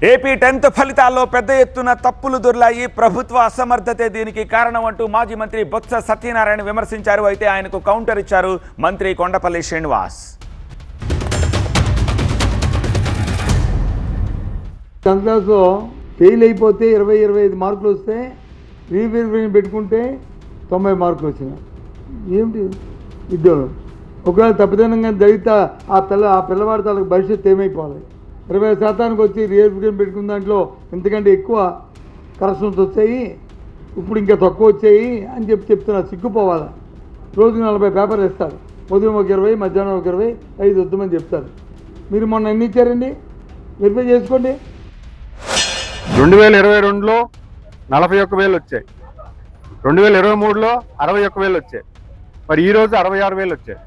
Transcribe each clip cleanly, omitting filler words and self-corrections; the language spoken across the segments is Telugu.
ఏపీ 10th ఫలితాల్లో పెద్ద ఎత్తున తప్పులు దొర్లాయి. ప్రభుత్వ అసమర్థతే దీనికి కారణం అంటూ మాజీ మంత్రి బొత్స సత్యనారాయణ విమర్శించారు. అయితే ఆయనకు కౌంటర్ ఇచ్చారు మంత్రి కొండపల్లి శ్రీనివాస్. క్లాస్లో ఫెయిల్ అయిపోతే 20-25 మార్కులు వస్తే రీవెరిఫికేషన్ పెట్టుకుంటే 90 మార్కులు వచ్చినాయి. ఏమిటి విద్యలో ఒకవేళ తప్పిదనంగా జరిగితే ఆ పిల్లవాడి తాలకు భవిష్యత్తు ఏమైపోవాలి? 20% వచ్చి రీవెరిఫికేషన్ పెట్టుకున్న దాంట్లో ఎంతకంటే ఎక్కువ కరెక్షన్స్ వచ్చాయి, ఇప్పుడు ఇంకా తక్కువ వచ్చాయి అని చెప్తున్నారు. సిగ్గుపోవాలా? రోజుకు 40 పేపర్లు ఇస్తారు. ఉదయం ఒక 20, మధ్యాహ్నం ఒక 20, 5 వద్దామని చెప్తారు. మీరు మొన్న ఎన్ని ఇచ్చారండి? వెరిఫై చేసుకోండి. 2022లో 41,000 వచ్చాయి, 2023లో 61,000 వచ్చాయి, మరి ఈరోజు 66,000 వచ్చాయి.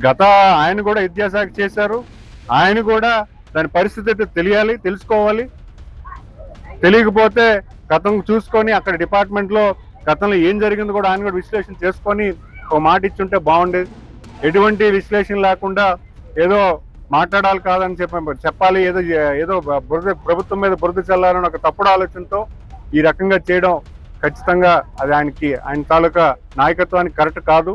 గత ఆయన కూడా విద్యాశాఖ చేశారు, ఆయన కూడా దాని పరిస్థితి తెలియాలి, తెలుసుకోవాలి. తెలియకపోతే గతం చూసుకొని అక్కడ డిపార్ట్మెంట్లో గతంలో ఏం జరిగింది కూడా ఆయన కూడా విశ్లేషణ చేసుకొని ఒక మాట ఇచ్చుంటే బాగుండేది. ఎటువంటి విశ్లేషణ లేకుండా ఏదో మాట్లాడాలి కాదని చెప్పాలి, ఏదో ప్రభుత్వం మీద బురద చల్లాలని ఒక తప్పుడు ఆలోచనతో ఈ రకంగా చేయడం ఖచ్చితంగా అది ఆయన తాలూకా నాయకత్వానికి కరెక్ట్ కాదు.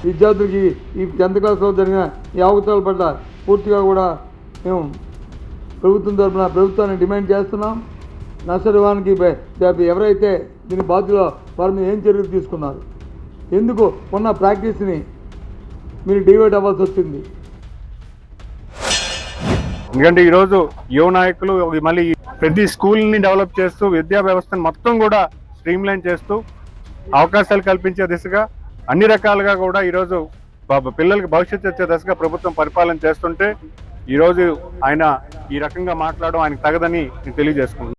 విద్యార్థులకి ఈ 10th క్లాస్లో జరిగిన ఈ అవకతవకల పట్ల పూర్తిగా కూడా మేము ప్రభుత్వం తరఫున ప్రభుత్వాన్ని డిమాండ్ చేస్తున్నాం. నష్టవానికి ఎవరైతే దీని బాధ్యులో వారి మీద ఏం చర్యలు తీసుకున్నారు? ఎందుకు ఉన్న ప్రాక్టీస్ని మీరు డివైడ్ అవ్వాల్సి వచ్చింది? ఎందుకంటే ఈరోజు యువ నాయకులు మళ్ళీ ప్రతి స్కూల్ని డెవలప్ చేస్తూ విద్యా వ్యవస్థను మొత్తం కూడా స్ట్రీమ్లైన్ చేస్తూ అవకాశాలు కల్పించే దిశగా అన్ని రకాలుగా కూడా ఈరోజు పిల్లలకి భవిష్యత్తు వచ్చే దశగా ప్రభుత్వం పరిపాలన చేస్తుంటే ఈరోజు ఆయన ఈ రకంగా మాట్లాడడం ఆయనకు తగదని నేను తెలియజేసుకుంటున్నాను.